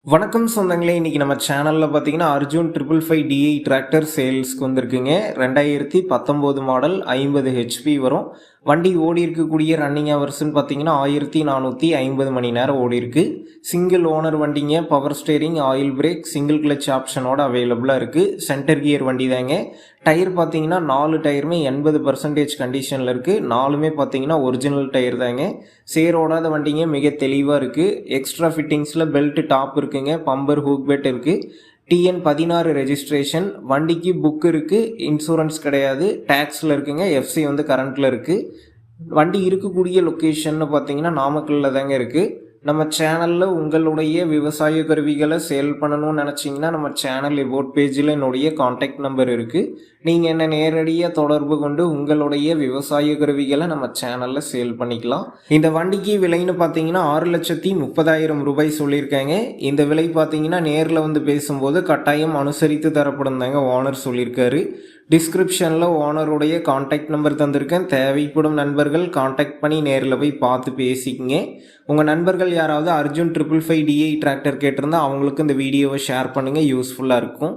வணக்கம் சொந்தங்களே, இன்னைக்கு நம்ம சேனல்ல பார்த்தீங்கன்னா அர்ஜுன் 555DI டிராக்டர் சேல்ஸ்க்கு வந்திருக்குங்க. 2019 மாடல் 50 ஹெச்பி வரும். வண்டி ஓடி இருக்கக்கூடிய ரன்னிங் ஹவர்ஸ்ன்னு பார்த்தீங்கன்னா 1450 மணி நேரம் ஓடி இருக்கு. சிங்கிள் ஓனர் வண்டிங்க. Power steering, oil brake, single clutch ஆப்ஷனோட அவைலபிளாக இருக்கு. சென்டர் கியர் வண்டி தாங்க. டயர் பார்த்தீங்கன்னா 4 டயருமே 80% கண்டிஷனில் இருக்கு. 4மே பார்த்தீங்கன்னா ஒரிஜினல் டயர் தாங்க. சேரோடாத வண்டிங்க. மிக தெளிவாக இருக்கு. எக்ஸ்ட்ரா ஃபிட்டிங்ஸில் பெல்ட் டாப் இருக்குங்க. பம்பர் ஹூக் பெட் இருக்கு. TN16 registration. வண்டிக்கு புக் இருக்கு. இன்சூரன்ஸ் கிடையாது. டேக்ஸில் இருக்குங்க. எஃப்சி கரண்ட்டில் இருக்கு. வண்டி இருக்கக்கூடிய லொக்கேஷன் பார்த்தீங்கன்னா நாமக்கல்ல தாங்க இருக்கு. நம்ம சேனலில் உங்களுடைய விவசாய கருவிகளை சேல் பண்ணணும்னு நினச்சிங்கன்னா நம்ம சேனல் எபோட் பேஜில் என்னுடைய காண்டாக்ட் நம்பர் இருக்குது. நீங்கள் என்ன நேரடியாக தொடர்பு கொண்டு உங்களுடைய விவசாய கருவிகளை நம்ம சேனலில் சேல் பண்ணிக்கலாம். இந்த வண்டிக்கு விலைன்னு பார்த்தீங்கன்னா 6,30,000 ரூபாய் சொல்லியிருக்காங்க. இந்த விலை பார்த்தீங்கன்னா நேரில் வந்து பேசும்போது கட்டாயம் அனுசரித்து தரப்படும் தாங்க ஓனர் சொல்லியிருக்காரு. டிஸ்கிரிப்ஷனில் ஓனருடைய காண்டாக்ட் நம்பர் தந்திருக்கேன். தேவைப்படும் நண்பர்கள் காண்டாக்ட் பண்ணி நேரில் போய் பார்த்து பேசிக்கங்க. உங்கள் நண்பர்கள் யாராவது அர்ஜுன் 555DI டிராக்டர் கேட்டிருந்தால் அவங்களுக்கு இந்த வீடியோவை ஷேர் பண்ணுங்கள். யூஸ்ஃபுல்லாக இருக்கும்.